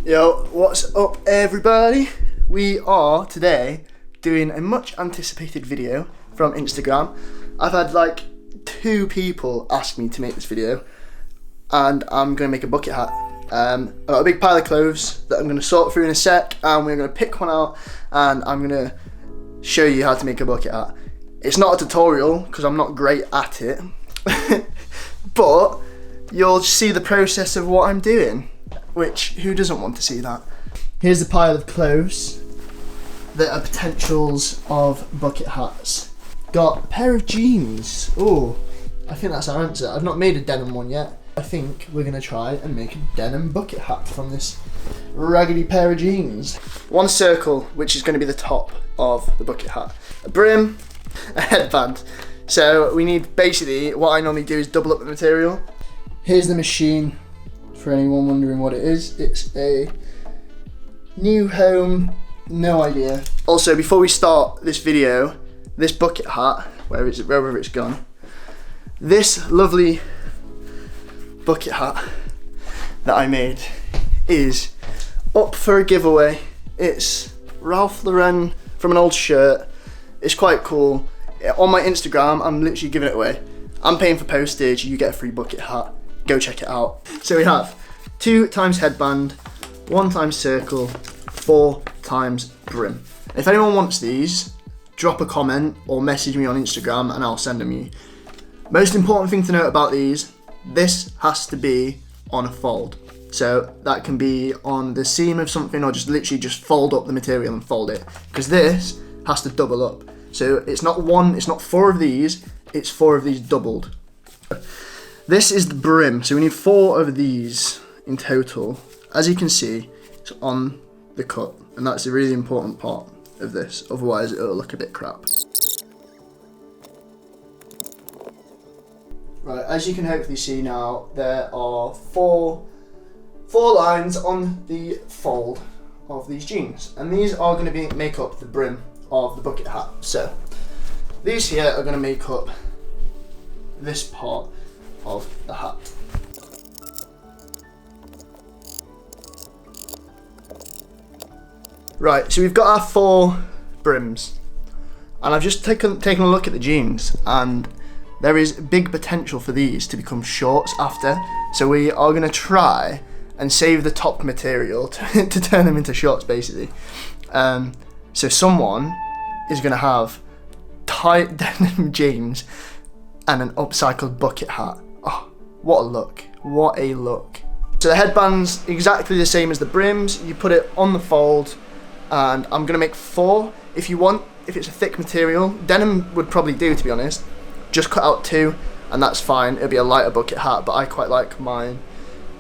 Yo, what's up everybody? We are today doing a much anticipated video from Instagram. I've had like 2 people ask me to make this video and I'm going to make a bucket hat. I've got a big pile of clothes that I'm going to sort through in a sec and we're going to pick one out and I'm going to show you how to make a bucket hat. It's not a tutorial because I'm not great at it, but you'll see the process of what I'm doing. Which, who doesn't want to see that? Here's the pile of clothes that are potentials of bucket hats. Got a pair of jeans. Oh, I think that's our answer. I've not made a denim one yet. I think we're going to try and make a denim bucket hat from this raggedy pair of jeans. One circle, which is going to be the top of the bucket hat. A brim, a headband. So we need, basically, what I normally do is double up the material. Here's the machine. For anyone wondering what it is, it's a New Home, no idea. Also, before we start this video, this bucket hat, wherever it's gone, this lovely bucket hat that I made is up for a giveaway. It's Ralph Lauren from an old shirt. It's quite cool. On my Instagram, I'm literally giving it away. I'm paying for postage, you get a free bucket hat. Go check it out. So we have 2 times headband, 1 times circle, 4 times brim. If anyone wants these, drop a comment or message me on Instagram and I'll send them you. Most important thing to note about these, this has to be on a fold. So that can be on the seam of something or just literally just fold up the material and fold it. Because this has to double up. So it's not 4 of these, it's 4 of these doubled. This is the brim, so we need 4 of these in total. As you can see, it's on the cut, and that's a really important part of this, otherwise it'll look a bit crap. Right, as you can hopefully see now, there are 4 lines on the fold of these jeans, and these are going to make up the brim of the bucket hat. So, these here are going to make up this part of the hat. Right, so we've got our 4 brims, and I've just taken a look at the jeans, and there is big potential for these to become shorts after. So we are going to try and save the top material to turn them into shorts, basically. So someone is going to have tight denim jeans and an upcycled bucket hat. Oh, what a look, what a look. So the headband's exactly the same as the brims. You put it on the fold, and I'm gonna make 4. If you want, if it's a thick material, denim would probably do, to be honest. Just cut out 2, and that's fine. It'll be a lighter bucket hat, but I quite like mine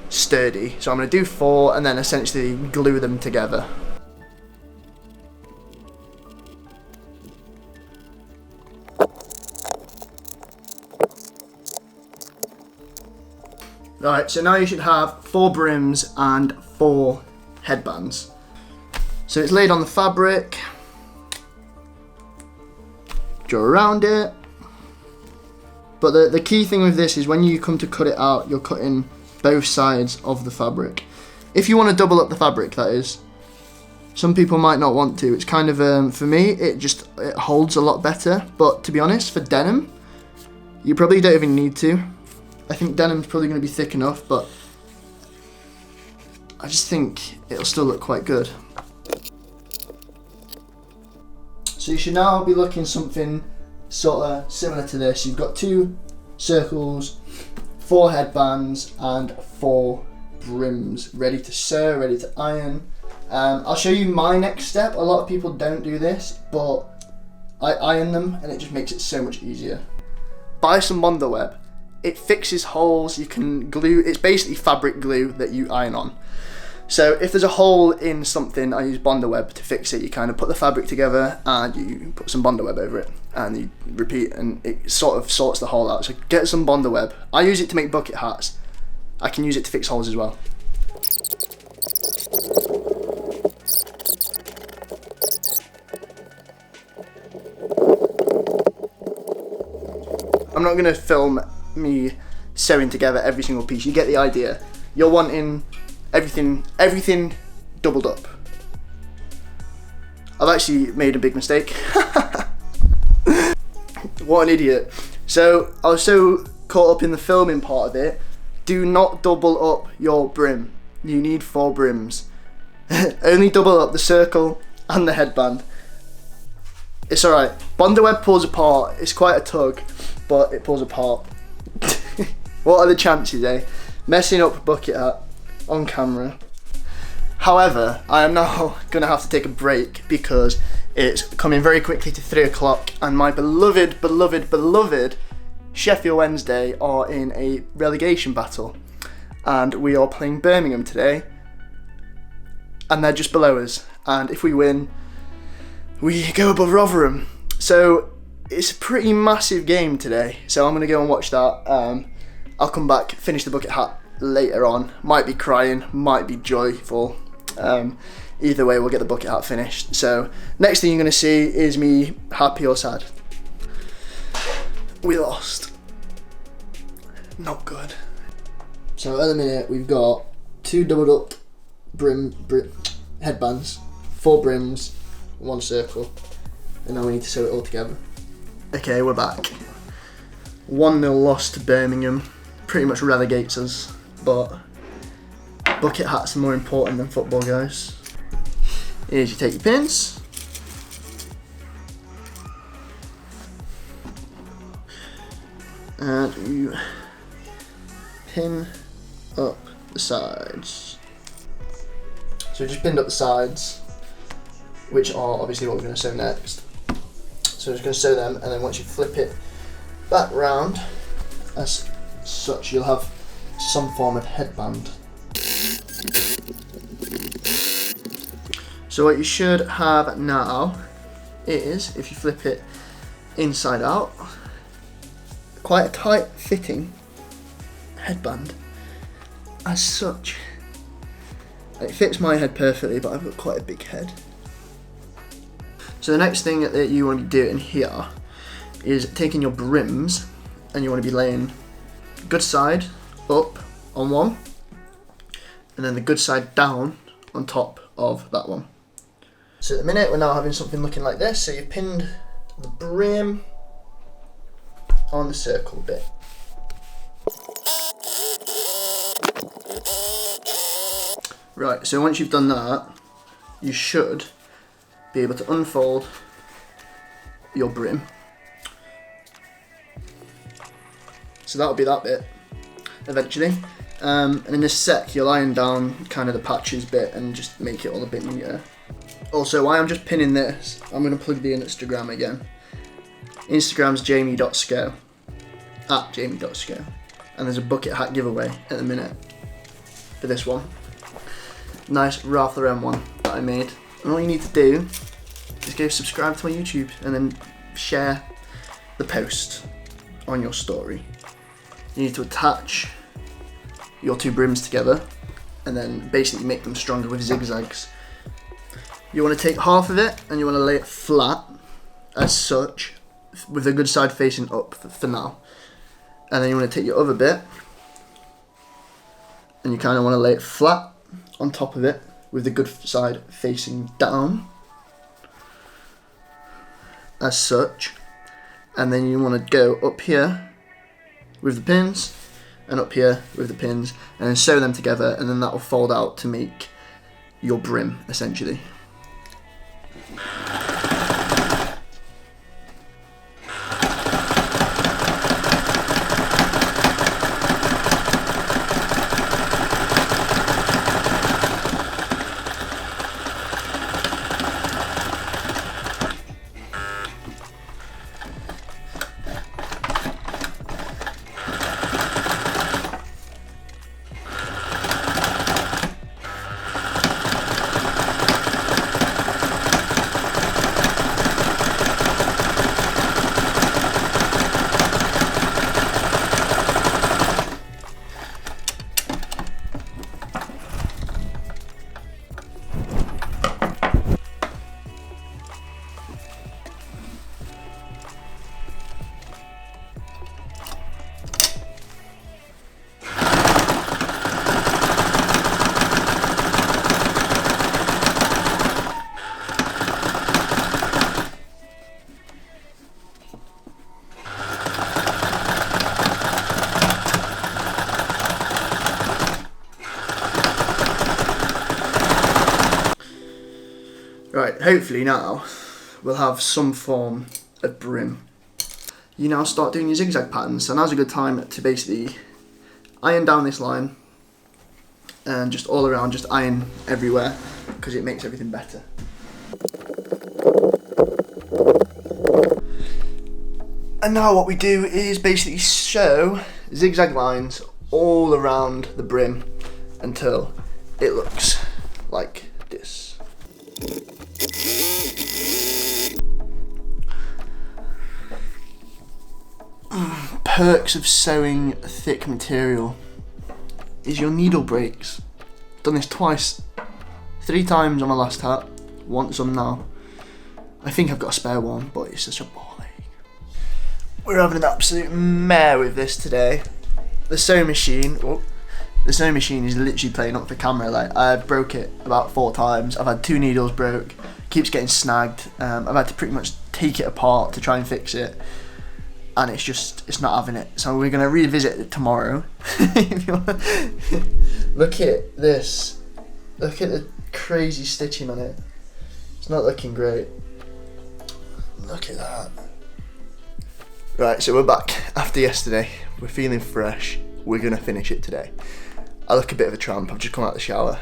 sturdy. So I'm gonna do 4, and then essentially glue them together. Right, so now you should have 4 brims and 4 headbands. So it's laid on the fabric. Draw around it. But the key thing with this is when you come to cut it out, you're cutting both sides of the fabric. If you want to double up the fabric, that is. Some people might not want to. It's kind of, for me, it holds a lot better. But to be honest, for denim, you probably don't even need to. I think denim's probably going to be thick enough, but I just think it'll still look quite good. So you should now be looking something sort of similar to this. You've got 2 circles, 4 headbands, and 4 brims ready to sew, ready to iron. I'll show you my next step. A lot of people don't do this, but I iron them and it just makes it so much easier. Buy some Web. It fixes holes. You can glue, it's basically fabric glue that you iron on. So if there's a hole in something, I use Web to fix it. You kind of put the fabric together and you put some Web over it and you repeat, and it sort of sorts the hole out. So get some Web. I use it to make bucket hats. I can use it to fix holes as well. I'm not going to film me sewing together every single piece. You get the idea. You're wanting everything doubled up. I've actually made a big mistake. What an idiot. So I was so caught up in the filming part of it. Do not double up your brim. You need 4 brims. Only double up the circle and the headband. It's alright. Bondaweb pulls apart. It's quite a tug, but it pulls apart. What are the chances, eh? Messing up a bucket hat on camera. However, I am now going to have to take a break because it's coming very quickly to 3 o'clock and my beloved, beloved, beloved Sheffield Wednesday are in a relegation battle. And we are playing Birmingham today. And they're just below us. And if we win, we go above Rotherham. So it's a pretty massive game today. So I'm going to go and watch that. I'll come back, finish the bucket hat later on. Might be crying, might be joyful. Either way, we'll get the bucket hat finished. So next thing you're going to see is me happy or sad. We lost. Not good. So at the minute we've got 2 doubled up brim headbands, 4 brims, 1 circle, and now we need to sew it all together. Okay, we're back. 1-0 loss to Birmingham. Pretty much relegates us, but bucket hats are more important than football, guys. Here's you take your pins. And you pin up the sides. So we just pinned up the sides, which are obviously what we're going to sew next. So we're just going to sew them, and then once you flip it back round, as such, you'll have some form of headband. So what you should have now is, if you flip it inside out, quite a tight fitting headband as such. It fits my head perfectly, but I've got quite a big head. So the next thing that you want to be doing here is taking your brims, and you want to be laying good side up on one, and then the good side down on top of that one. So at the minute we're now having something looking like this. So you've pinned the brim on the circle bit. Right, so once you've done that, you should be able to unfold your brim. So that'll be that bit eventually. And in a sec, you'll iron down kind of the patches bit and just make it all a bit neater. Also, while I'm just pinning this, I'm going to plug the Instagram again. Instagram's jamie.sco, at jamie.sco. And there's a bucket hat giveaway at the minute for this one. Nice Ralph Lauren one that I made. And all you need to do is go subscribe to my YouTube and then share the post on your story. You need to attach your 2 brims together and then basically make them stronger with zigzags. You want to take half of it and you want to lay it flat as such, with the good side facing up for now. And then you want to take your other bit and you kind of want to lay it flat on top of it with the good side facing down as such. And then you want to go up here with the pins and up here with the pins and then sew them together, and then that will fold out to make your brim essentially. Right, hopefully now we'll have some form of brim. You now start doing your zigzag patterns, so now's a good time to basically iron down this line and just all around, just iron everywhere because it makes everything better. And now what we do is basically sew zigzag lines all around the brim until it looks like this. Perks of sewing thick material is your needle breaks. Done this twice, 3 times on my last hat, once on now. I think I've got a spare one, but it's such a ball ache. We're having an absolute mare with this today. The sewing machine is literally playing up for camera. Like, I broke it about 4 times. I've had 2 needles broke, keeps getting snagged. I've had to pretty much take it apart to try and fix it. And it's not having it. So we're gonna revisit it tomorrow. Look at this. Look at the crazy stitching on it. It's not looking great. Look at that. Right, so we're back after yesterday. We're feeling fresh. We're gonna finish it today. I look a bit of a tramp. I've just come out of the shower,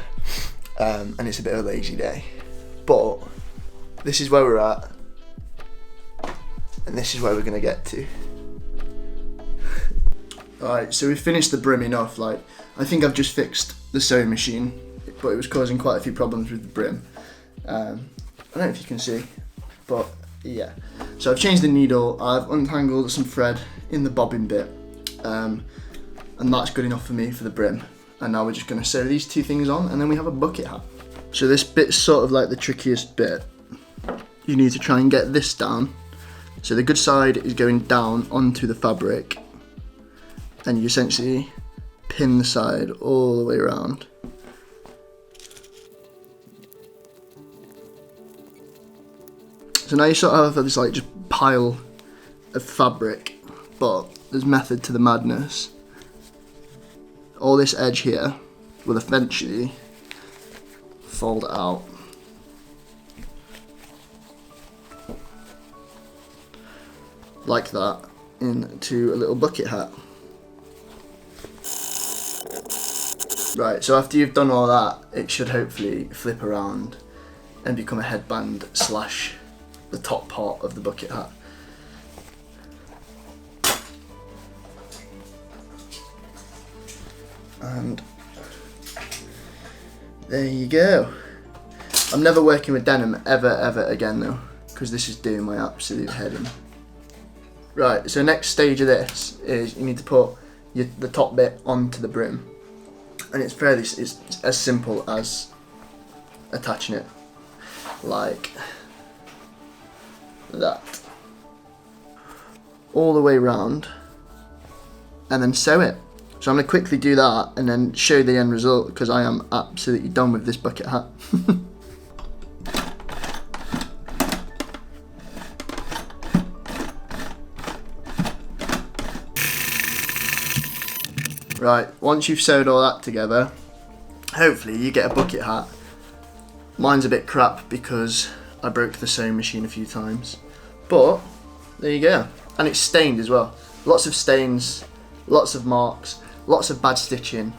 and it's a bit of a lazy day. But this is where we're at, and this is where we're gonna get to. Alright, so we've finished the brimming off. Like, I think I've just fixed the sewing machine, but it was causing quite a few problems with the brim. I don't know if you can see, but yeah. So I've changed the needle, I've untangled some thread in the bobbin bit, and that's good enough for me for the brim. And now we're just going to sew these 2 things on, and then we have a bucket hat. So this bit's sort of like the trickiest bit. You need to try and get this down. So the good side is going down onto the fabric, and you essentially pin the side all the way around. So now you sort of have this like just pile of fabric, but there's method to the madness. All this edge here will eventually fold out. Like that, into a little bucket hat. Right, so after you've done all that, it should hopefully flip around and become a headband slash the top part of the bucket hat. And there you go. I'm never working with denim ever again though, because this is doing my absolute head in. Right, so next stage of this is you need to put the top bit onto the brim, and it's as simple as attaching it like that all the way around, and then sew it. So I'm going to quickly do that and then show the end result, because I am absolutely done with this bucket hat. Right, once you've sewed all that together, hopefully you get a bucket hat. Mine's a bit crap because I broke the sewing machine a few times, but there you go. And it's stained as well. Lots of stains, lots of marks, lots of bad stitching,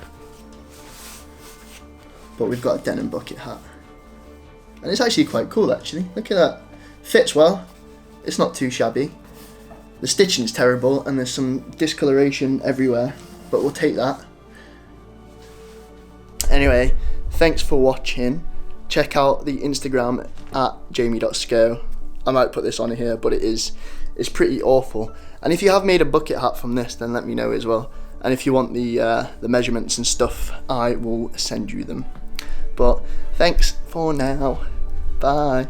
but we've got a denim bucket hat. And it's actually quite cool actually, look at that. Fits well, it's not too shabby. The stitching is terrible and there's some discoloration everywhere, but we'll take that. Anyway, thanks for watching. Check out the Instagram at jamie.sco. I might put this on here, but it's pretty awful. And if you have made a bucket hat from this, then let me know as well. And if you want the measurements and stuff, I will send you them. But thanks for now. Bye.